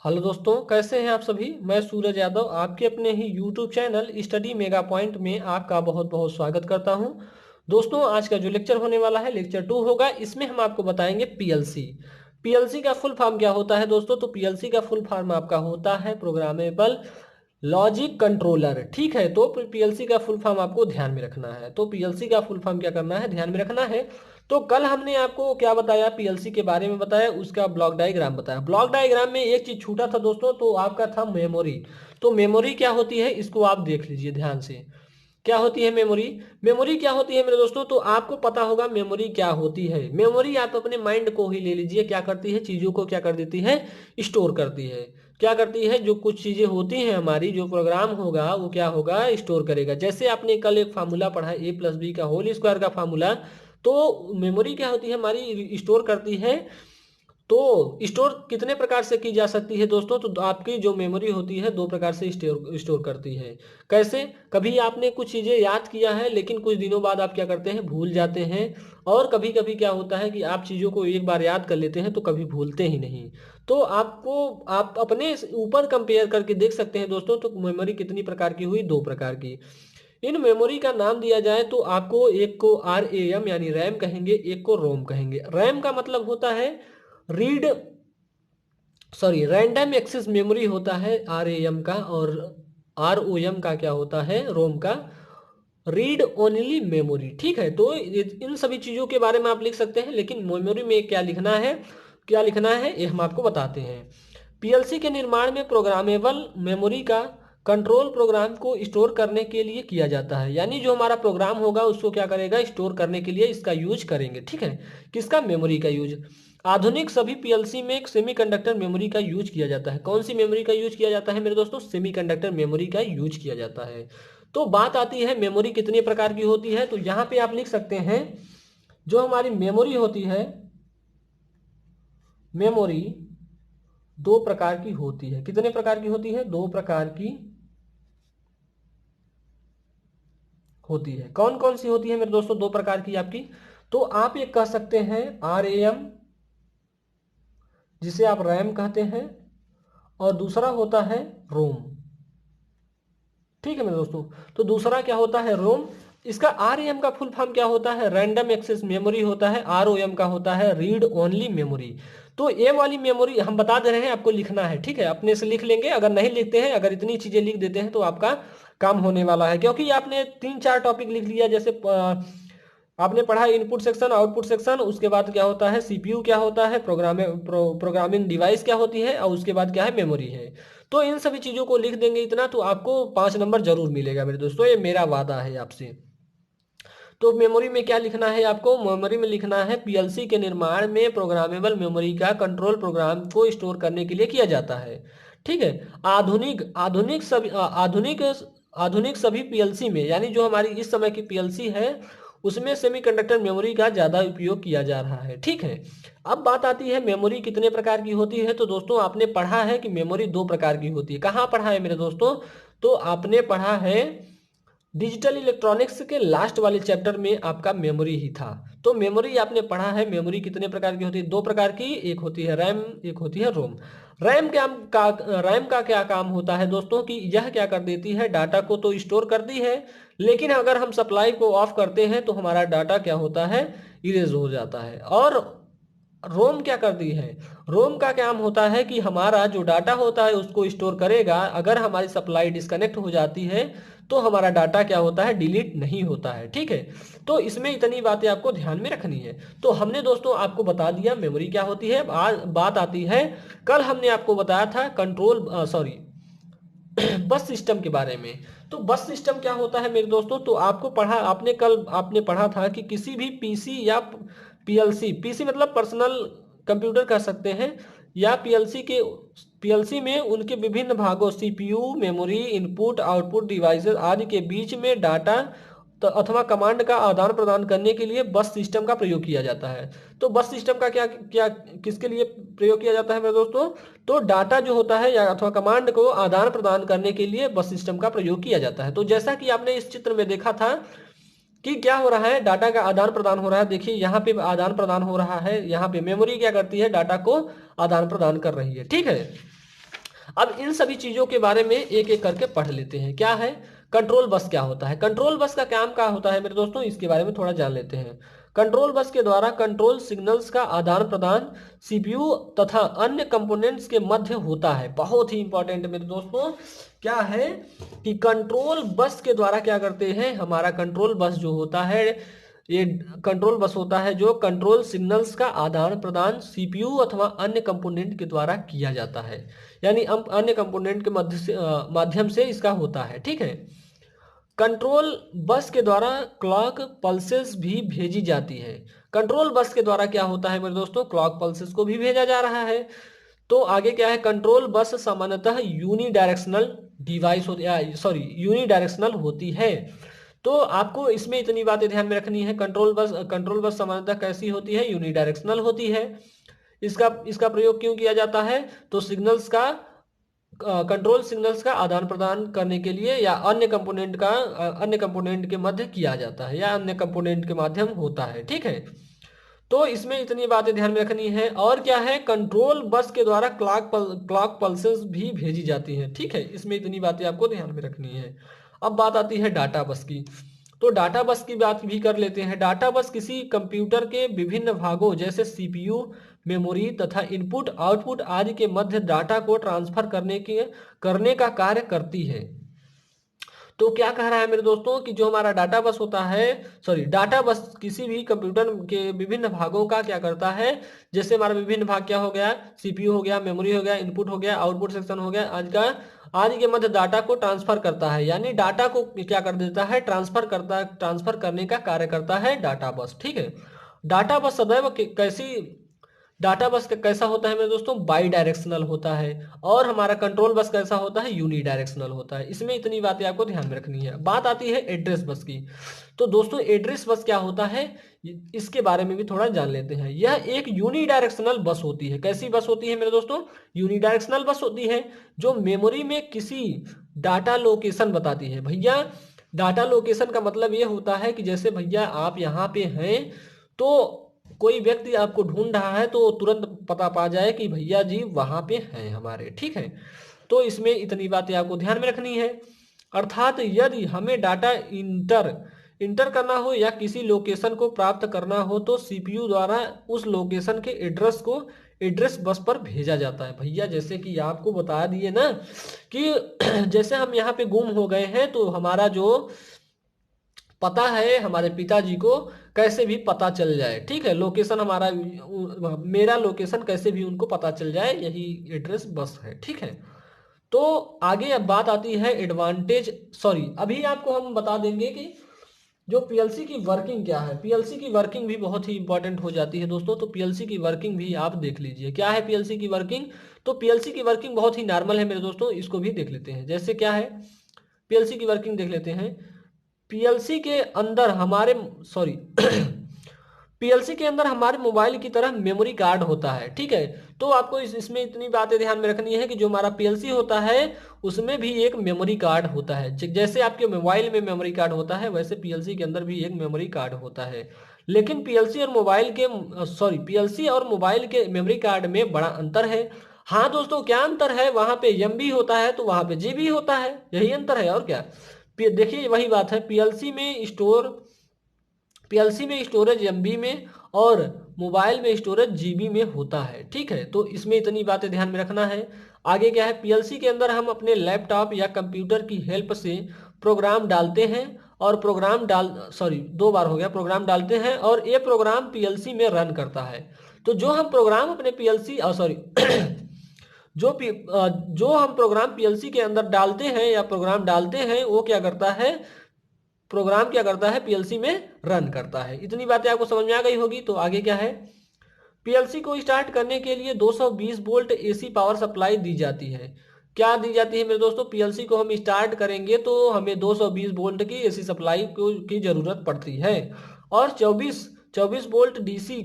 Hello दोस्तों, कैसे हैं आप सभी। मैं सूरज यादव आपके अपने ही YouTube channel Study Mega Point में आपका बहुत बहुत स्वागत करता हूं। दोस्तों, आज का जो लेक्चर होने वाला है लेक्चर 2 होगा। इसमें हम आपको बताएंगे पीएलसी। पीएलसी का फुल फॉर्म क्या होता है दोस्तों? तो पीएलसी का फुल फॉर्म आपका होता है प्रोग्रामेबल लॉजिक कंट्रोलर। ठीक है, तो पीएलसी का फुल फॉर्म आपको ध्यान में रखना है। तो पीएलसी का फुल फॉर्म क्या करना है, ध्यान में रखना है। तो कल हमने आपको क्या बताया, पीएलसी के बारे में बताया, उसका ब्लॉक डायग्राम बताया। ब्लॉक डायग्राम में एक चीज छूटा था दोस्तों, तो आपका था मेमोरी। तो मेमोरी क्या होती है, इसको आप देख लीजिए ध्यान से। क्या होती है मेमोरी? मेमोरी क्या होती है मेरे दोस्तों? तो आपको पता होगा मेमोरी क्या होती है। मेमोरी आप अपने माइंड को ही ले लीजिए, क्या करती है, चीजों को क्या कर देती है, स्टोर करती है। क्या करती है, जो कुछ चीजें होती हैं हमारी, जो प्रोग्राम होगा वो क्या होगा, स्टोर करेगा। जैसे आपने कल एक फार्मूला पढ़ा, a+b का होल स्क्वायर का फार्मूला। तो मेमोरी क्या होती है हमारी, स्टोर करती है। तो स्टोर कितने प्रकार से की जा सकती है दोस्तों? तो आपकी जो मेमोरी होती है दो प्रकार से स्टोर स्टोर करती है। कैसे? कभी आपने कुछ चीज़ें याद किया है, लेकिन कुछ दिनों बाद आप क्या करते हैं, भूल जाते हैं। और कभी कभी क्या होता है कि आप चीज़ों को एक बार याद कर लेते हैं तो कभी भूलते ही नहीं। तो आपको आप अपने ऊपर कंपेयर करके देख सकते हैं दोस्तों। तो मेमोरी कितनी प्रकार की हुई, दो प्रकार की। इन मेमोरी का नाम दिया जाए तो आपको एक को RAM यानी रैम कहेंगे, एक को रोम कहेंगे। रैम का मतलब होता है read sorry random access memory होता है RAM का, और ROM का क्या होता है, रोम का, रीड ओनली मेमोरी। ठीक है, तो इन सभी चीज़ों के बारे में आप लिख सकते हैं, लेकिन मेमोरी में क्या लिखना है, क्या लिखना है, ये हम आपको बताते हैं। पीएलसी के निर्माण में प्रोग्रामेबल मेमोरी का कंट्रोल प्रोग्राम को स्टोर करने के लिए किया जाता है। यानी जो हमारा प्रोग्राम होगा उसको क्या करेगा, स्टोर करने के लिए इसका यूज करेंगे। ठीक है, किसका, मेमोरी का यूज। आधुनिक सभी पीएलसी में एक सेमीकंडक्टर मेमोरी का यूज किया जाता है। कौन सी मेमोरी का यूज किया जाता है मेरे दोस्तों? सेमीकंडक्टर मेमोरी का यूज किया जाता है। तो बात आती है मेमोरी कितने प्रकार की होती है। तो यहाँ पे आप लिख सकते हैं, जो हमारी मेमोरी होती है, मेमोरी दो प्रकार की होती है। कितने प्रकार की होती है? दो प्रकार की होती है। कौन कौन सी होती है मेरे दोस्तों, दो प्रकार की आपकी? तो आप ये कह सकते हैं RAM, जिसे आप रैम कहते हैं, और दूसरा होता है रोम। ठीक है मेरे दोस्तों, तो दूसरा क्या होता है, रोम। इसका RAM का फुल फॉर्म क्या होता है, रैंडम एक्सेस मेमोरी होता है। ROM का होता है रीड ओनली मेमोरी। तो ये वाली मेमोरी हम बता दे रहे हैं, आपको लिखना है। ठीक है, अपने से लिख लेंगे। अगर नहीं लिखते हैं, अगर इतनी चीजें लिख देते हैं तो आपका काम होने वाला है, क्योंकि आपने 3-4 टॉपिक लिख लिया। जैसे आपने पढ़ा इनपुट सेक्शन, आउटपुट सेक्शन, उसके बाद क्या होता है CPU, क्या होता है प्रोग्रामिंग डिवाइस क्या होती है, और उसके बाद क्या है, मेमोरी है। तो इन सभी चीज़ों को लिख देंगे इतना, तो आपको 5 नंबर जरूर मिलेगा मेरे दोस्तों, ये मेरा वादा है आपसे। तो मेमोरी में क्या लिखना है आपको? मेमोरी में लिखना है पीएलसी के निर्माण में प्रोग्रामेबल मेमोरी का कंट्रोल प्रोग्राम को स्टोर करने के लिए किया जाता है। ठीक है। आधुनिक आधुनिक सभी आधुनिक सभी पीएलसी में, यानी जो हमारी इस समय की पीएलसी है, उसमें सेमीकंडक्टर मेमोरी का ज़्यादा उपयोग किया जा रहा है। ठीक है। अब बात आती है मेमोरी कितने प्रकार की होती है। तो दोस्तों, आपने पढ़ा है कि मेमोरी दो प्रकार की होती है। कहाँ पढ़ा है मेरे दोस्तों? तो आपने पढ़ा है डिजिटल इलेक्ट्रॉनिक्स के लास्ट वाले चैप्टर में, आपका मेमोरी ही था। तो मेमोरी आपने पढ़ा है, मेमोरी कितने प्रकार की होती है, दो प्रकार की, एक होती है रैम, एक होती है रोम। रैम का क्या काम होता है दोस्तों, कि यह क्या कर देती है, डाटा को तो स्टोर करती है, लेकिन अगर हम सप्लाई को ऑफ करते हैं तो हमारा डाटा क्या होता है, इरेज हो जाता है। और रोम क्या करती है, रोम का काम होता है कि हमारा जो डाटा होता है उसको स्टोर करेगा। अगर हमारी सप्लाई डिस्कनेक्ट हो जाती है तो हमारा डाटा क्या होता है, डिलीट नहीं होता है। ठीक है, तो इसमें इतनी बातें आपको ध्यान में रखनी है। तो हमने दोस्तों आपको बता दिया मेमोरी क्या होती है। आज बात आती है, कल हमने आपको बताया था कंट्रोल सॉरी बस सिस्टम के बारे में। तो बस सिस्टम क्या होता है मेरे दोस्तों? तो आपको पढ़ा, आपने कल आपने पढ़ा था कि किसी भी पीसी या पीएलसी, पीसी मतलब पर्सनल कंप्यूटर कह सकते हैं, या पीएलसी में उनके विभिन्न भागों CPU, memory, input output devices आदि के बीच में डाटा तो अथवा कमांड का आदान प्रदान करने के लिए बस सिस्टम का प्रयोग किया जाता है। तो बस सिस्टम का क्या क्या किसके लिए प्रयोग किया जाता है मेरे दोस्तों? तो डाटा जो होता है या अथवा कमांड को आदान प्रदान करने के लिए बस सिस्टम का प्रयोग किया जाता है। तो जैसा कि आपने इस चित्र में देखा था कि क्या हो रहा है, डाटा का आदान प्रदान हो रहा है। देखिए यहाँ पे आदान प्रदान हो रहा है, यहाँ पे मेमोरी क्या करती है, डाटा को आदान प्रदान कर रही है। ठीक है, अब इन सभी चीजों के बारे में एक एक करके पढ़ लेते हैं। क्या है कंट्रोल बस, क्या होता है कंट्रोल बस का काम क्या होता है मेरे दोस्तों, इसके बारे में थोड़ा जान लेते हैं। कंट्रोल बस के द्वारा कंट्रोल सिग्नल्स का आदान प्रदान सीपीयू तथा अन्य कंपोनेंट्स के मध्य होता है। बहुत ही इंपॉर्टेंट मेरे दोस्तों, क्या है कि कंट्रोल बस के द्वारा क्या करते हैं, हमारा कंट्रोल बस जो होता है, ये कंट्रोल बस होता है जो कंट्रोल सिग्नल्स का आदान प्रदान सीपीयू अथवा अन्य कंपोनेंट के द्वारा किया जाता है। यानी अन्य कंपोनेंट के माध्यम से इसका होता है। ठीक है, कंट्रोल बस के द्वारा क्लॉक पल्सेस भी भेजी जाती है। कंट्रोल बस के द्वारा क्या होता है मेरे दोस्तों, क्लॉक पल्सेस को भी भेजा जा रहा है। तो आगे क्या है, कंट्रोल बस सामान्यतः यूनिडायरेक्शनल डिवाइस होती है, सॉरी यूनिडायरेक्शनल होती है। तो आपको इसमें इतनी बातें ध्यान में रखनी है। कंट्रोल बस सामान्यतः कैसी होती है, यूनिडायरेक्शनल होती है। इसका इसका प्रयोग क्यों किया जाता है, तो सिग्नल्स का कंट्रोल सिग्नल्स का आदान प्रदान करने के लिए या अन्य कंपोनेंट के मध्य किया जाता है या अन्य कंपोनेंट के माध्यम होता है। ठीक है, तो इसमें इतनी बातें ध्यान में रखनी है। और क्या है, कंट्रोल बस के द्वारा क्लॉक पल्सेस भी भेजी जाती हैं। ठीक है, इसमें इतनी बातें आपको ध्यान में रखनी है। अब बात आती है डाटा बस की। तो डाटा बस की बात भी कर लेते हैं। डाटा बस किसी कंप्यूटर के विभिन्न भागों जैसे सीपीयू, मेमोरी तथा इनपुट आउटपुट आदि के मध्य डाटा को ट्रांसफर करने का कार्य करती है। तो क्या कह रहा है मेरे दोस्तों कि जो हमारा डाटा बस होता है, सॉरी डाटा बस किसी भी कंप्यूटर के विभिन्न भागों का क्या करता है, जैसे हमारा विभिन्न भाग क्या हो गया, सीपीयू हो गया, मेमोरी हो गया, इनपुट हो गया, आउटपुट सेक्शन हो गया, आदि के मध्य डाटा को ट्रांसफर करता है। यानी डाटा को क्या कर देता है, ट्रांसफर करने का कार्य करता है डाटा बस। ठीक है, डाटा बस सदैव कैसी डाटा बस का कैसा होता है मेरे दोस्तों, बाई डायरेक्शनल होता है। और हमारा कंट्रोल बस कैसा होता है, यूनी डायरेक्शनल होता है। इसमें इतनी बातें आपको ध्यान में रखनी है। बात आती है एड्रेस बस की। तो दोस्तों एड्रेस बस क्या होता है, इसके बारे में भी थोड़ा जान लेते हैं। यह एक यूनी डायरेक्शनल बस होती है। कैसी बस होती है मेरे दोस्तों, यूनी डायरेक्शनल बस होती है, जो मेमोरी में किसी डाटा लोकेशन बताती है। भैया डाटा लोकेशन का मतलब ये होता है कि जैसे भैया आप यहाँ पे हैं, तो कोई व्यक्ति आपको ढूंढ रहा है तो तुरंत पता पा जाए कि भैया जी वहां पे हैं हमारे। ठीक है, तो इसमें इतनी बातें आपको ध्यान में रखनी है। अर्थात यदि हमें डाटा इंटर करना हो या किसी लोकेशन को प्राप्त करना हो तो सीपीयू द्वारा उस लोकेशन के एड्रेस को एड्रेस बस पर भेजा जाता है। भैया जैसे कि आपको बता दिए ना कि जैसे हम यहाँ पे गुम हो गए हैं, तो हमारा जो पता है हमारे पिताजी को कैसे भी पता चल जाए। ठीक है, लोकेशन हमारा, मेरा लोकेशन कैसे भी उनको पता चल जाए, यही एड्रेस बस है। ठीक है, तो आगे अब बात आती है एडवांटेज, सॉरी अभी आपको हम बता देंगे कि जो पीएलसी की वर्किंग क्या है। पीएलसी की वर्किंग भी बहुत ही इंपॉर्टेंट हो जाती है दोस्तों। तो पीएलसी की वर्किंग भी आप देख लीजिए। क्या है पीएलसी की वर्किंग, तो पीएलसी की वर्किंग बहुत ही नॉर्मल है मेरे दोस्तों, इसको भी देख लेते हैं। जैसे क्या है, पीएलसी की वर्किंग देख लेते हैं। पीएलसी के अंदर हमारे सॉरी पीएलसी के अंदर हमारे मोबाइल की तरह मेमोरी कार्ड होता है। ठीक है, तो आपको इसमें इतनी बातें ध्यान में रखनी है कि जो हमारा पीएलसी होता है उसमें भी एक मेमोरी कार्ड होता है। जैसे आपके मोबाइल में मेमोरी कार्ड होता है, वैसे पीएलसी के अंदर भी एक मेमोरी कार्ड होता है। लेकिन पीएलसी और मोबाइल के मेमोरी कार्ड में बड़ा अंतर है। हाँ दोस्तों, क्या अंतर है, वहां पे एमबी होता है तो वहां पे जीबी होता है, यही अंतर है और क्या। देखिए वही बात है, पीएलसी में स्टोरेज एमबी में और मोबाइल में स्टोरेज जीबी में होता है। ठीक है, तो इसमें इतनी बातें ध्यान में रखना है। आगे क्या है, पीएलसी के अंदर हम अपने लैपटॉप या कंप्यूटर की हेल्प से प्रोग्राम डालते हैं और दो बार हो गया, प्रोग्राम डालते हैं और ये प्रोग्राम पीएलसी में रन करता है। तो जो हम प्रोग्राम अपने पीएलसी जो हम प्रोग्राम पीएलसी के अंदर डालते हैं या प्रोग्राम डालते हैं, वो क्या करता है, प्रोग्राम क्या करता है, पीएलसी में रन करता है। इतनी बातें आपको समझ में आ गई होगी। तो आगे क्या है, पीएलसी को स्टार्ट करने के लिए 220 वोल्ट एसी पावर सप्लाई दी जाती है। क्या दी जाती है मेरे दोस्तों, पीएलसी को हम स्टार्ट करेंगे तो हमें 220 वोल्ट की एसी सप्लाई की जरूरत पड़ती है। और 24 वोल्ट डीसी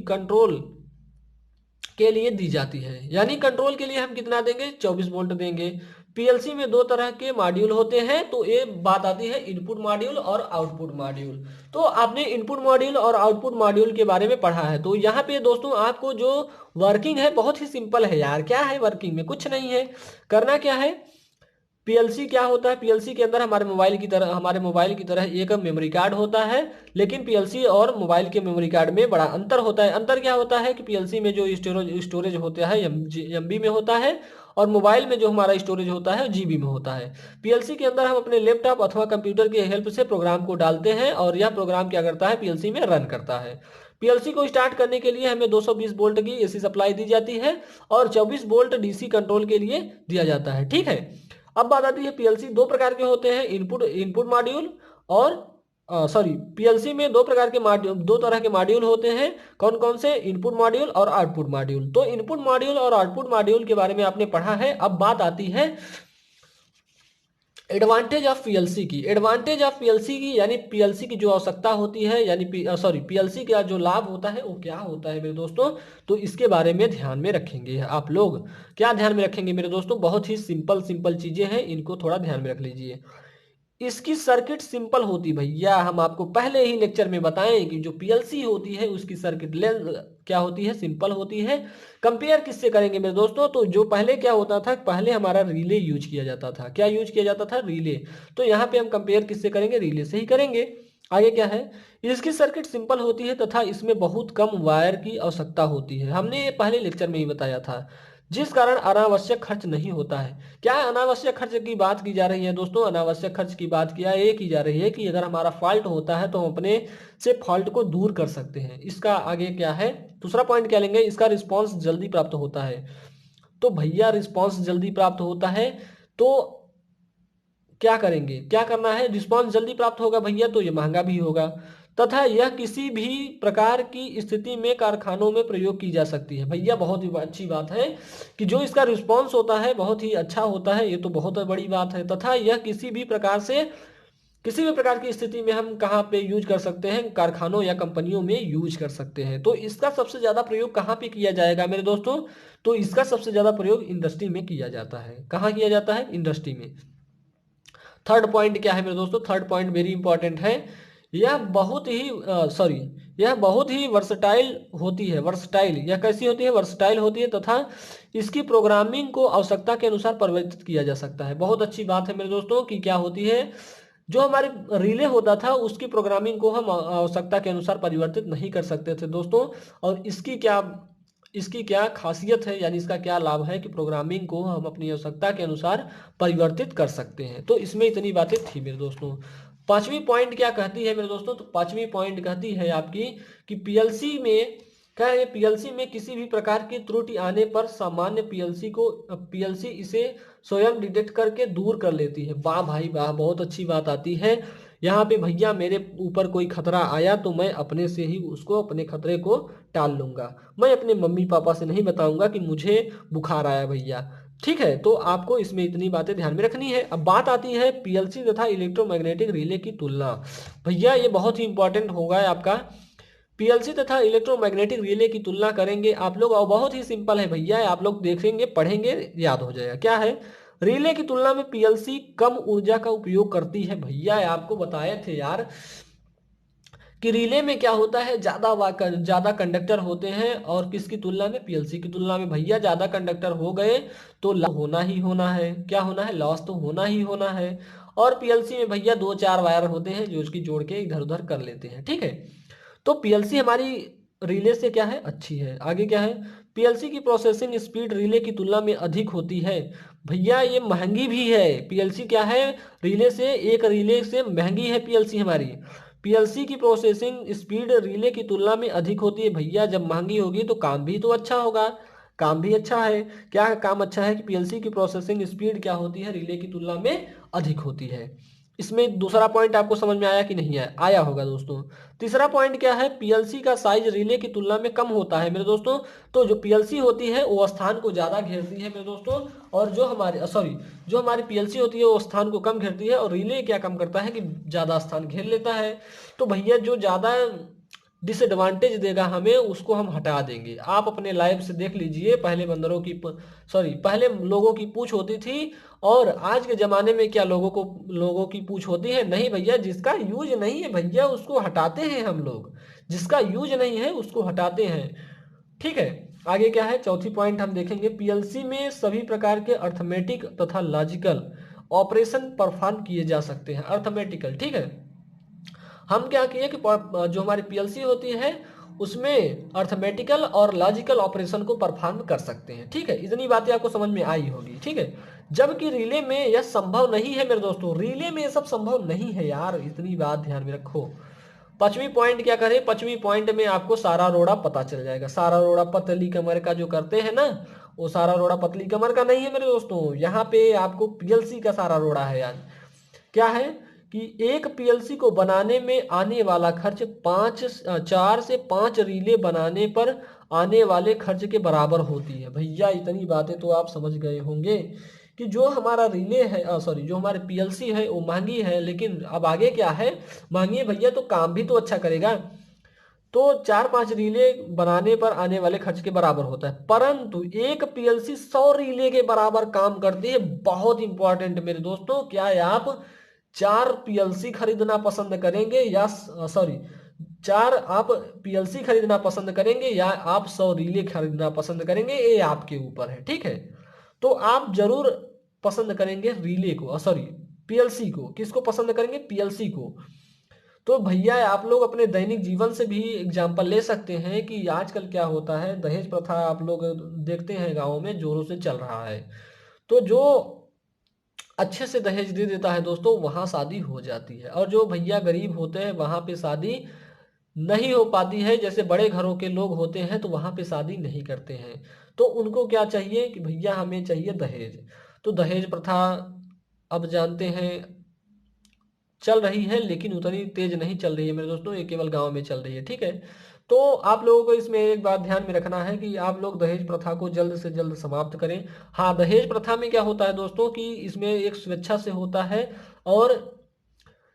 के लिए दी जाती है। यानी कंट्रोल के लिए हम कितना देंगे, 24 वोल्ट देंगे। पीएलसी में दो तरह के मॉड्यूल होते हैं, तो ये बात आती है इनपुट मॉड्यूल और आउटपुट मॉड्यूल। तो आपने इनपुट मॉड्यूल और आउटपुट मॉड्यूल के बारे में पढ़ा है। तो यहाँ पे दोस्तों आपको जो वर्किंग है बहुत ही सिंपल है यार। क्या है वर्किंग में, कुछ नहीं है, करना क्या है। पीएलसी क्या होता है, पीएलसी के अंदर हमारे मोबाइल की तरह एक मेमोरी कार्ड होता है। लेकिन पीएलसी और मोबाइल के मेमोरी कार्ड में बड़ा अंतर होता है। अंतर क्या होता है कि पीएलसी में जो स्टोरेज होता है एमबी में होता है, और मोबाइल में जो हमारा स्टोरेज होता है जीबी में होता है। पीएलसी के अंदर हम अपने लैपटॉप अथवा कंप्यूटर की हेल्प से प्रोग्राम को डालते हैं, और यह प्रोग्राम क्या करता है, पीएलसी में रन करता है। पीएलसी को स्टार्ट करने के लिए हमें 220 वोल्ट की एसी सप्लाई दी जाती है, और 24 वोल्ट डीसी कंट्रोल के लिए दिया जाता है। ठीक है, अब बात आती है पीएलसी दो प्रकार के होते हैं, इनपुट मॉड्यूल और पीएलसी में दो तरह के मॉड्यूल होते हैं। कौन कौन से, इनपुट मॉड्यूल और आउटपुट मॉड्यूल। तो इनपुट मॉड्यूल और आउटपुट मॉड्यूल के बारे में आपने पढ़ा है। अब बात आती है एडवांटेज ऑफ पीएलसी की। एडवांटेज ऑफ पीएलसी की यानी पीएलसी की जो आवश्यकता होती है, यानी पीएलसी का जो लाभ होता है वो क्या होता है मेरे दोस्तों। तो इसके बारे में ध्यान में रखेंगे आप लोग। क्या ध्यान में रखेंगे मेरे दोस्तों, बहुत ही सिंपल सिंपल चीजें हैं, इनको थोड़ा ध्यान में रख लीजिए। इसकी सर्किट सिंपल होती भैया, हम आपको पहले ही लेक्चर में बताएं कि जो पीएलसी होती है उसकी सर्किट लेंथ क्या होती है, सिंपल होती है। कंपेयर किससे करेंगे मेरे दोस्तों, तो जो पहले क्या होता था, पहले हमारा रिले यूज किया जाता था। क्या यूज किया जाता था, रिले। तो यहाँ पे हम कंपेयर किससे करेंगे, रिले से ही करेंगे। आगे क्या है, इसकी सर्किट सिंपल होती है तथा इसमें बहुत कम वायर की आवश्यकता होती है। हमने ये पहले लेक्चर में ही बताया था, जिस कारण अनावश्यक खर्च नहीं होता है। क्या अनावश्यक खर्च की बात की जा रही है दोस्तों, अनावश्यक खर्च की बात किया ये की जा रही है कि अगर हमारा फॉल्ट होता है तो हम अपने से फॉल्ट को दूर कर सकते हैं। इसका आगे क्या है, दूसरा पॉइंट क्या लेंगे, इसका रिस्पॉन्स जल्दी प्राप्त होता है। तो भैया रिस्पॉन्स जल्दी प्राप्त होता है तो क्या करेंगे, क्या करना है, रिस्पॉन्स जल्दी प्राप्त होगा भैया तो ये महंगा भी होगा, तथा यह किसी भी प्रकार की स्थिति में कारखानों में प्रयोग की जा सकती है। भैया बहुत ही अच्छी बात है कि जो इसका रिस्पॉन्स होता है बहुत ही अच्छा होता है, ये तो बहुत बड़ी बात है। तथा यह किसी भी प्रकार की स्थिति में हम कहाँ पे यूज कर सकते हैं, कारखानों या कंपनियों में यूज कर सकते हैं। तो इसका सबसे ज्यादा प्रयोग कहाँ पे किया जाएगा मेरे दोस्तों, तो इसका सबसे ज्यादा प्रयोग इंडस्ट्री में किया जाता है। कहाँ किया जाता है, इंडस्ट्री में। थर्ड पॉइंट क्या है मेरे दोस्तों, थर्ड पॉइंट वेरी इंपॉर्टेंट है। यह बहुत ही वर्सटाइल होती है। वर्सटाइल, यह कैसी होती है, वर्सटाइल होती है, तथा इसकी प्रोग्रामिंग को आवश्यकता के अनुसार परिवर्तित किया जा सकता है। बहुत अच्छी बात है मेरे दोस्तों कि क्या होती है, जो हमारे रिले होता था उसकी प्रोग्रामिंग को हम आवश्यकता के अनुसार परिवर्तित नहीं कर सकते थे दोस्तों। और इसकी क्या खासियत है, यानी इसका क्या लाभ है कि प्रोग्रामिंग को हम अपनी आवश्यकता के अनुसार परिवर्तित कर सकते हैं। तो इसमें इतनी बातें थी मेरे दोस्तों। पांचवी पॉइंट क्या कहती है मेरे दोस्तों, तो पांचवी पॉइंट कहती है आपकी कि पीएलसी में किसी भी प्रकार की त्रुटि आने पर सामान्य पीएलसी इसे स्वयं डिटेक्ट करके दूर कर लेती है। वाह भाई वाह, बहुत अच्छी बात आती है यहाँ पे भैया। मेरे ऊपर कोई खतरा आया तो मैं अपने से ही अपने खतरे को टाल लूंगा। मैं अपने मम्मी पापा से नहीं बताऊंगा कि मुझे बुखार आया भैया। ठीक है, तो आपको इसमें इतनी बातें ध्यान में रखनी है। अब बात आती है पीएलसी तथा इलेक्ट्रोमैग्नेटिक रिले की तुलना। भैया ये बहुत ही इंपॉर्टेंट होगा आपका, पीएलसी तथा इलेक्ट्रोमैग्नेटिक रिले की तुलना करेंगे आप लोग। और बहुत ही सिंपल है भैया, आप लोग देखेंगे पढ़ेंगे याद हो जाएगा। क्या है, रिले की तुलना में पीएलसी कम ऊर्जा का उपयोग करती है। भैया आपको बताए थे यार कि रिले में क्या होता है, ज्यादा कंडक्टर होते हैं, और किसकी तुलना में, पीएलसी की तुलना में। भैया ज्यादा कंडक्टर हो गए तो लॉस होना ही होना है। क्या होना है, लॉस तो होना ही होना है। और पीएलसी में भैया 2-4 वायर होते हैं जो उसकी जोड़ के इधर उधर कर लेते हैं। ठीक है, तो पीएलसी हमारी रिले से क्या है, अच्छी है। आगे क्या है, पीएलसी की प्रोसेसिंग स्पीड रिले की तुलना में अधिक होती है। भैया ये महंगी भी है। पीएलसी क्या है, एक रिले से महंगी है पीएलसी हमारी। पीएलसी की प्रोसेसिंग स्पीड रिले की तुलना में अधिक होती है। भैया जब महंगी होगी तो काम भी तो अच्छा होगा, काम भी अच्छा है। क्या काम अच्छा है कि पीएलसी की प्रोसेसिंग स्पीड क्या होती है, रिले की तुलना में अधिक होती है। इसमें दूसरा पॉइंट आपको समझ में आया कि नहीं आया, आया होगा दोस्तों। तीसरा पॉइंट क्या है, पीएलसी का साइज रिले की तुलना में कम होता है मेरे दोस्तों। तो जो पीएलसी होती है वो स्थान को ज्यादा घेरती है मेरे दोस्तों, और जो हमारी पीएलसी होती है वो स्थान को कम घेरती है, और रिले क्या कम करता है कि ज्यादा स्थान घेर लेता है। तो भैया जो ज्यादा डिसएडवांटेज देगा हमें, उसको हम हटा देंगे। आप अपने लाइफ से देख लीजिए, पहले बंदरों की पहले लोगों की पूंछ होती थी, और आज के ज़माने में क्या लोगों की पूंछ होती है? नहीं भैया, जिसका यूज नहीं है भैया उसको हटाते हैं हम लोग, जिसका यूज नहीं है उसको हटाते हैं। ठीक है, आगे क्या है? चौथी पॉइंट हम देखेंगे, पीएलसी में सभी प्रकार के अर्थमेटिक तथा लॉजिकल ऑपरेशन परफॉर्म किए जा सकते हैं। अर्थमेटिकल, ठीक है, हम क्या किए कि जो हमारी पीएलसी होती है उसमें अर्थमेटिकल और लॉजिकल ऑपरेशन को परफॉर्म कर सकते हैं। ठीक है, इतनी बातें आपको समझ में आई होगी। ठीक है, जबकि रिले में यह संभव नहीं है मेरे दोस्तों, रिले में ये सब संभव नहीं है यार, इतनी बात ध्यान में रखो। पांचवी पॉइंट क्या करें? पांचवी पॉइंट में आपको सारा रोड़ा पता चल जाएगा। सारा रोड़ा पतली कमर का जो करते हैं ना, वो सारा रोड़ा पतली कमर का नहीं है मेरे दोस्तों, यहाँ पे आपको पीएलसी का सारा रोड़ा है यार। क्या है कि एक पीएलसी को बनाने में आने वाला खर्च 4 से 5 रीले बनाने पर आने वाले खर्च के बराबर होती है। भैया इतनी बातें तो आप समझ गए होंगे कि जो हमारा रिले है, जो हमारे पीएलसी है वो महंगी है, लेकिन अब आगे क्या है? महंगी है भैया तो काम भी तो अच्छा करेगा, तो 4-5 रीले बनाने पर आने वाले खर्च के बराबर होता है। परंतु एक पीएलसी 100 रीले के बराबर काम करती है। बहुत इंपॉर्टेंट मेरे दोस्तों, क्या है? आप 4 पीएलसी खरीदना पसंद करेंगे या सॉरी 4 आप पीएलसी खरीदना पसंद करेंगे या आप 100 रीले खरीदना पसंद करेंगे, ये आपके ऊपर है। ठीक है, तो आप जरूर पसंद करेंगे रिले को, सॉरी पीएलसी को। किसको पसंद करेंगे? पीएलसी को। तो भैया आप लोग अपने दैनिक जीवन से भी एग्जाम्पल ले सकते हैं कि आजकल क्या होता है, दहेज प्रथा आप लोग देखते हैं गाँव में जोरों से चल रहा है। तो जो अच्छे से दहेज दे देता है दोस्तों, वहाँ शादी हो जाती है, और जो भैया गरीब होते हैं वहाँ पे शादी नहीं हो पाती है। जैसे बड़े घरों के लोग होते हैं तो वहाँ पे शादी नहीं करते हैं, तो उनको क्या चाहिए कि भैया हमें चाहिए दहेज। तो दहेज प्रथा अब जानते हैं चल रही है, लेकिन उतनी तेज नहीं चल रही है मेरे दोस्तों, ये केवल गांव में चल रही है। ठीक है, तो आप लोगों को इसमें एक बात ध्यान में रखना है कि आप लोग दहेज प्रथा को जल्द से जल्द समाप्त करें। हाँ, दहेज प्रथा में क्या होता है दोस्तों कि इसमें एक स्वेच्छा से होता है, और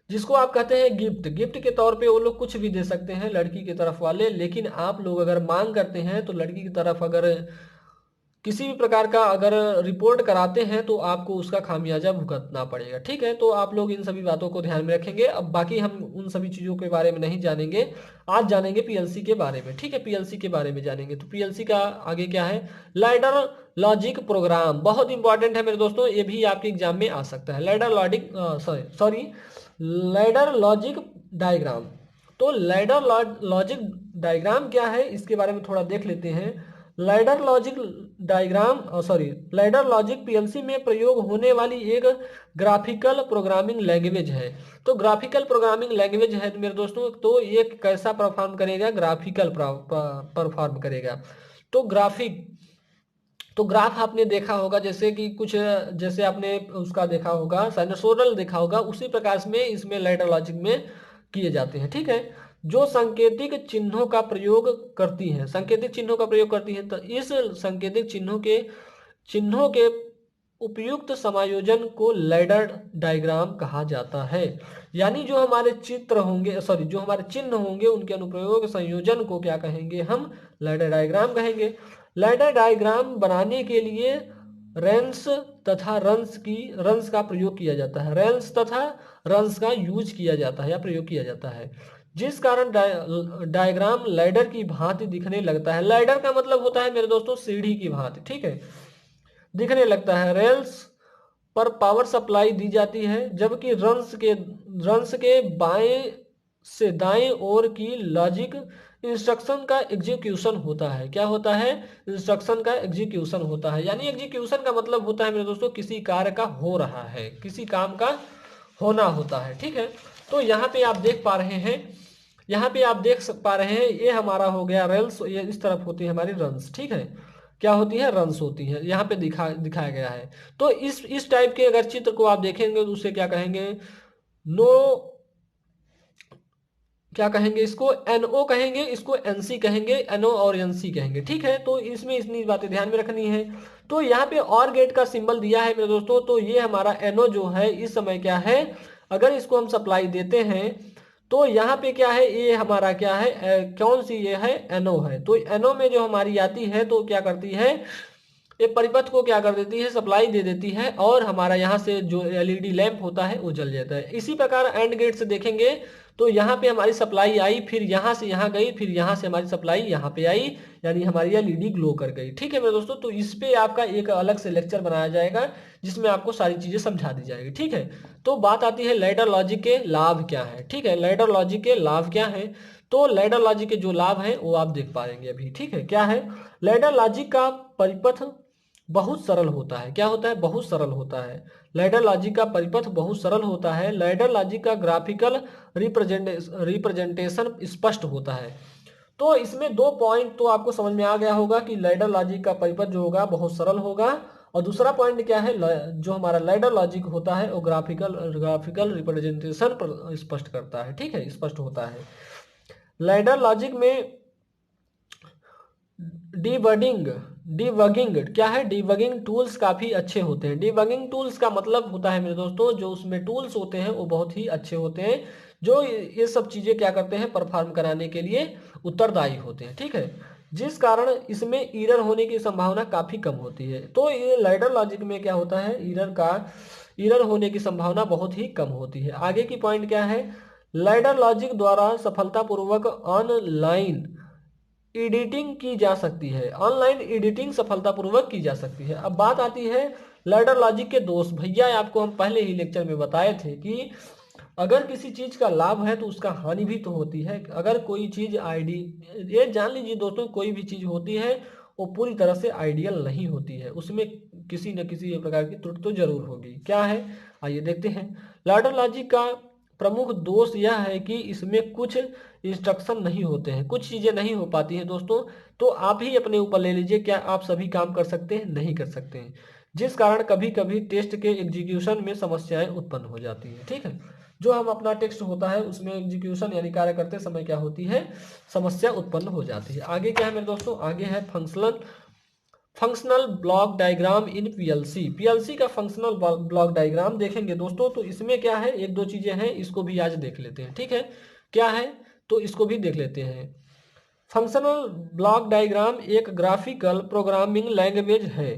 जिसको आप कहते हैं गिफ्ट, गिफ्ट के तौर पे वो लोग कुछ भी दे सकते हैं लड़की की तरफ वाले। लेकिन आप लोग अगर मांग करते हैं तो लड़की की तरफ अगर किसी भी प्रकार का अगर रिपोर्ट कराते हैं तो आपको उसका खामियाजा भुगतना पड़ेगा। ठीक है, तो आप लोग इन सभी बातों को ध्यान में रखेंगे। अब बाकी हम उन सभी चीज़ों के बारे में नहीं जानेंगे, आज जानेंगे पीएलसी के बारे में। ठीक है, पीएलसी के बारे में जानेंगे। तो पीएलसी का आगे क्या है? लैडर लॉजिक प्रोग्राम, बहुत इंपॉर्टेंट है मेरे दोस्तों, ये भी आपके एग्जाम में आ सकता है। Ladder logic diagram. तो लैडर लॉजिक डायग्राम क्या है, इसके बारे में थोड़ा देख लेते हैं। Ladder logic ladder logic PLC में प्रयोग होने वाली एक ग्राफिकल प्रोग्रामिंग लैंग्वेज है। तो ग्राफिकल प्रोग्रामिंग लैंग्वेज है मेरे दोस्तों, तो ये कैसा परफॉर्म करेगा? ग्राफिकल परफॉर्म करेगा। तो ग्राफ आपने देखा होगा, जैसे कि कुछ, जैसे आपने उसका देखा होगा साइनसोइडल देखा होगा, उसी प्रकार में इसमें लैडर लॉजिक में किए जाते हैं। ठीक है, जो सांकेतिक चिन्हों का प्रयोग करती हैं, सांकेतिक चिन्हों का प्रयोग करती हैं, तो इस सांकेतिक चिन्हों के उपयुक्त समायोजन को लैडर डायग्राम कहा जाता है। यानी जो हमारे चित्र होंगे, जो हमारे चिन्ह होंगे, उनके अनुप्रयोग संयोजन को क्या कहेंगे? हम लैडर डायग्राम कहेंगे। लैडर डायग्राम बनाने के लिए रेंस तथा रंस का प्रयोग किया जाता है। रेंस तथा रंस का यूज किया जाता है या प्रयोग किया जाता है, जिस कारण डायग्राम लैडर की भांति दिखने लगता है। लैडर का मतलब होता है मेरे दोस्तों सीढ़ी की भांति। ठीक है, दिखने लगता है। रेल्स पर पावर सप्लाई दी जाती है, जबकि रंस के बाएं से दाएं ओर की लॉजिक इंस्ट्रक्शन का एग्जीक्यूशन होता है। क्या होता है? इंस्ट्रक्शन का एग्जीक्यूशन होता है। यानी एग्जीक्यूशन का मतलब होता है मेरे दोस्तों किसी कार्य का हो रहा है, किसी काम का होना होता है। ठीक है, तो यहाँ पे आप देख पा रहे हैं, ये हमारा हो गया रेल्स, ये इस तरफ होती है हमारी रंस। ठीक है, क्या होती है? रंस होती है, यहाँ पे दिखाया गया है। तो इस टाइप के अगर चित्र को आप देखेंगे तो उसे क्या कहेंगे? क्या कहेंगे? इसको एनओ कहेंगे, इसको एनसी कहेंगे, एनओ और एनसी कहेंगे। ठीक है, तो इसमें इतनी बातें ध्यान में रखनी है। तो यहाँ पे और गेट का सिंबल दिया है मेरे दोस्तों, तो ये हमारा एनओ जो है इस समय क्या है, अगर इसको हम सप्लाई देते हैं तो यहाँ पे क्या है, ये हमारा क्या है, कौन सी ये है, एनओ है। तो एनओ में जो हमारी आती है तो क्या करती है, ये परिपथ को क्या कर देती है, सप्लाई दे देती है, और हमारा यहाँ से जो एलईडी लैंप होता है वो जल जाता है। इसी प्रकार एंड गेट से देखेंगे तो यहाँ पे हमारी सप्लाई आई, फिर यहाँ से यहाँ गई, फिर यहाँ से हमारी सप्लाई यहाँ पे आई, यानी हमारी एलईडी ग्लो कर गई। ठीक है मेरे दोस्तों, तो इस पे आपका एक अलग से लेक्चर बनाया जाएगा जिसमें आपको सारी चीजें समझा दी जाएगी। ठीक है, तो बात आती है लैडर लॉजिक के लाभ क्या है। ठीक है, लैडर लॉजिक के लाभ क्या है, तो लैडर लॉजिक के जो लाभ हैं वो आप देख पाएंगे अभी। ठीक है, क्या है, लैडर लॉजिक का परिपथ बहुत सरल होता है। क्या होता है, बहुत सरल होता है। लैडर लॉजिक का परिपथ बहुत सरल होता है। लैडर लॉजिक का ग्राफिकल रिप्रेजेंटेशन स्पष्ट होता है। तो इसमें दो पॉइंट तो आपको समझ में आ गया होगा कि लैडर लॉजिक का परिपथ जो होगा बहुत सरल होगा, और दूसरा पॉइंट क्या है, जो हमारा लैडर लॉजिक होता है वो ग्राफिकल रिप्रेजेंटेशन स्पष्ट करता है। ठीक है, स्पष्ट होता है। लैडर लॉजिक में डिबगिंग डिबगिंग क्या है, डिबगिंग टूल्स काफी अच्छे होते हैं। डिबगिंग टूल्स का मतलब होता है मेरे दोस्तों, जो उसमें टूल्स होते हैं वो बहुत ही अच्छे होते हैं, जो ये सब चीजें क्या करते हैं, परफॉर्म कराने के लिए उत्तरदायी होते हैं। ठीक है, जिस कारण इसमें एरर होने की संभावना काफी कम होती है। तो ये लैडर लॉजिक में क्या होता है, एरर होने की संभावना बहुत ही कम होती है। आगे की पॉइंट क्या है, लैडर लॉजिक द्वारा सफलतापूर्वक ऑनलाइन एडिटिंग की जा सकती है। ऑनलाइन एडिटिंग सफलतापूर्वक की जा सकती है। अब बात आती है लैडर लॉजिक के दोष। भैया आपको हम पहले ही लेक्चर में बताए थे कि अगर किसी चीज का लाभ है तो उसका हानि भी तो होती है। अगर कोई चीज ये जान लीजिए दोस्तों, कोई भी चीज होती है वो पूरी तरह से आइडियल नहीं होती है, उसमें किसी न किसी प्रकार की त्रुटि तो जरूर होगी। क्या है, आइए देखते हैं। लैडर लॉजिक का प्रमुख दोष यह है कि इसमें कुछ इंस्ट्रक्शन नहीं होते हैं, कुछ चीजें नहीं हो पाती हैं दोस्तों। तो आप ही अपने ऊपर ले लीजिए, क्या आप सभी काम कर सकते हैं, नहीं कर सकते हैं, जिस कारण कभी कभी टेस्ट के एग्जीक्यूशन में समस्याएं उत्पन्न हो जाती हैं। ठीक है, जो हम अपना टेक्स्ट होता है उसमें एग्जीक्यूशन यानी कार्य करते समय क्या होती है, समस्या उत्पन्न हो जाती है। आगे क्या है मेरे दोस्तों, आगे है functional block diagram in PLC. PLC का फंक्शनल ब्लॉक डायग्राम देखेंगे दोस्तों, तो इसमें क्या है, एक दो चीजें हैं, इसको भी आज देख लेते हैं। ठीक है, क्या है, तो इसको भी देख लेते हैं। फंक्शनल ब्लॉक डायग्राम एक ग्राफिकल प्रोग्रामिंग लैंग्वेज है।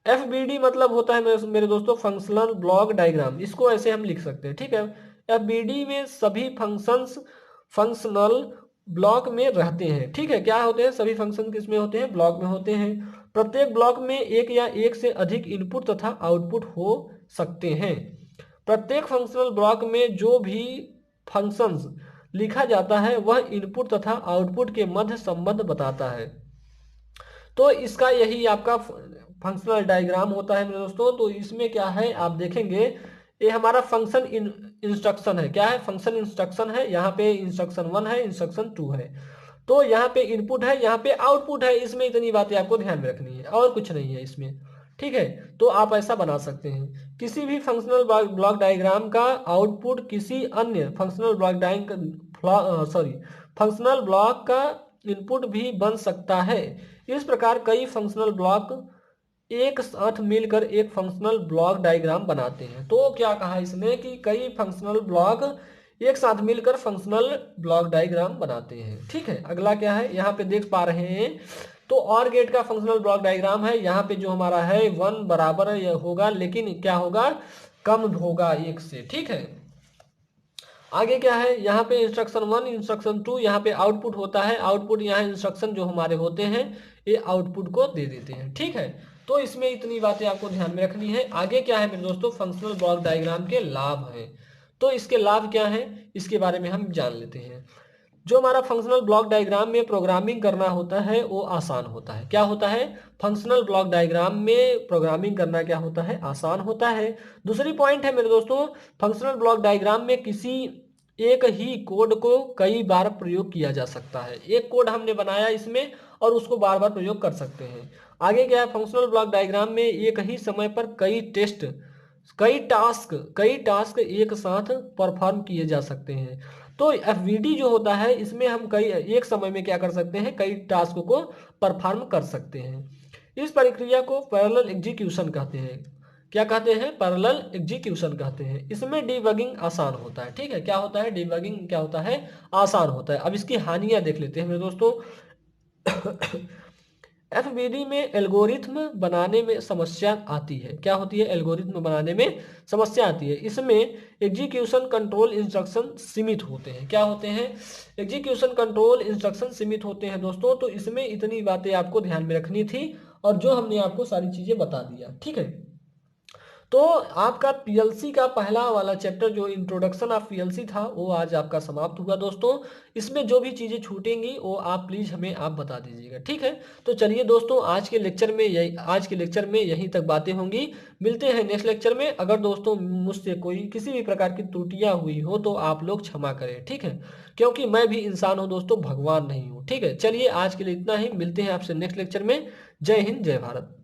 एफबीडी मतलब होता है मेरे दोस्तों फंक्शनल ब्लॉक डायग्राम, इसको ऐसे हम लिख सकते हैं। ठीक है, एफबीडी में सभी फंक्शंस फंक्शनल ब्लॉक में रहते हैं। ठीक है, क्या होते हैं, सभी फंक्शन किसमें होते हैं, ब्लॉक में होते हैं। प्रत्येक ब्लॉक में एक या एक से अधिक इनपुट तथा आउटपुट हो सकते हैं। प्रत्येक फंक्शनल ब्लॉक में जो भी फंक्शंस लिखा जाता है वह इनपुट तथा आउटपुट के मध्य संबंध बताता है। तो इसका यही आपका फंक्शनल डायग्राम होता है मेरे दोस्तों। तो इसमें क्या है, आप देखेंगे ये हमारा फंक्शन इंस्ट्रक्शन है। क्या है, फंक्शन इंस्ट्रक्शन है। यहाँ पे इंस्ट्रक्शन 1 है, इंस्ट्रक्शन 2 है। तो यहाँ पे इनपुट है, यहाँ पे आउटपुट है। इसमें इतनी बातें आपको ध्यान में रखनी है और कुछ नहीं है इसमें। ठीक है, तो आप ऐसा बना सकते हैं। किसी भी फंक्शनल ब्लॉक डायग्राम का आउटपुट किसी अन्य फंक्शनल ब्लॉक का इनपुट भी बन सकता है। इस प्रकार कई फंक्शनल ब्लॉक एक साथ मिलकर एक फंक्शनल ब्लॉक डायग्राम बनाते हैं। तो क्या कहा इसने कि कई फंक्शनल ब्लॉक एक साथ मिलकर फंक्शनल ब्लॉक डायग्राम बनाते हैं। ठीक है, अगला क्या है, यहाँ पे देख पा रहे हैं तो और गेट का फंक्शनल ब्लॉक डायग्राम है। यहाँ पे जो हमारा है 1 बराबर होगा, लेकिन क्या होगा, कम होगा 1 से। ठीक है, आगे क्या है, यहाँ पे इंस्ट्रक्शन 1 इंस्ट्रक्शन 2, यहाँ पे आउटपुट होता है। आउटपुट यहाँ इंस्ट्रक्शन जो हमारे होते हैं ये आउटपुट को दे देते हैं। ठीक है, तो इसमें इतनी बातें आपको ध्यान में रखनी है। आगे क्या है मेरे दोस्तों, फंक्शनल ब्लॉक डायग्राम के लाभ हैं। तो इसके लाभ क्या हैं, इसके बारे में हम जान लेते हैं। जो हमारा फंक्शनल ब्लॉक डायग्राम में प्रोग्रामिंग करना होता है वो आसान होता है। क्या होता है, फंक्शनल ब्लॉक डायग्राम में प्रोग्रामिंग करना क्या होता है, आसान होता है। दूसरी पॉइंट है मेरे दोस्तों, फंक्शनल ब्लॉक डायग्राम में किसी एक ही कोड को कई बार प्रयोग किया जा सकता है। एक कोड हमने बनाया इसमें और उसको बार बार प्रयोग कर सकते हैं। आगे क्या है, फंक्शनल ब्लॉक डायग्राम में एक ही समय पर कई टास्क एक साथ परफॉर्म किए जा सकते हैं। तो एफवीडी जो होता है इसमें हम एक समय में क्या कर सकते हैं, कई टास्क को परफॉर्म कर सकते हैं। इस प्रक्रिया को पैरेलल एग्जीक्यूशन कहते हैं। क्या कहते हैं, पैरेलल एग्जीक्यूशन कहते हैं। इसमें डीबगिंग आसान होता है। ठीक है, क्या होता है, डीबगिंग क्या होता है, आसान होता है। अब इसकी हानियां देख लेते हैं मेरे दोस्तों। एफबीडी में एल्गोरिथ्म बनाने में समस्या आती है। क्या होती है, एल्गोरिथ्म बनाने में समस्या आती है। इसमें एग्जीक्यूशन कंट्रोल इंस्ट्रक्शन सीमित होते हैं। क्या होते हैं, एग्जीक्यूशन कंट्रोल इंस्ट्रक्शन सीमित होते हैं दोस्तों। तो इसमें इतनी बातें आपको ध्यान में रखनी थी और जो हमने आपको सारी चीजें बता दिया। ठीक है, तो आपका पीएलसी का पहला वाला चैप्टर जो इंट्रोडक्शन ऑफ पीएलसी था वो आज आपका समाप्त हुआ दोस्तों। इसमें जो भी चीज़ें छूटेंगी वो आप प्लीज़ हमें आप बता दीजिएगा। ठीक है, तो चलिए दोस्तों, आज के लेक्चर में यहीं तक बातें होंगी। मिलते हैं नेक्स्ट लेक्चर में। अगर दोस्तों मुझसे कोई किसी भी प्रकार की त्रुटियां हुई हो तो आप लोग क्षमा करें। ठीक है, क्योंकि मैं भी इंसान हूं दोस्तों, भगवान नहीं हूं। ठीक है, चलिए आज के लिए इतना ही। मिलते हैं आपसे नेक्स्ट लेक्चर में। जय हिंद, जय भारत।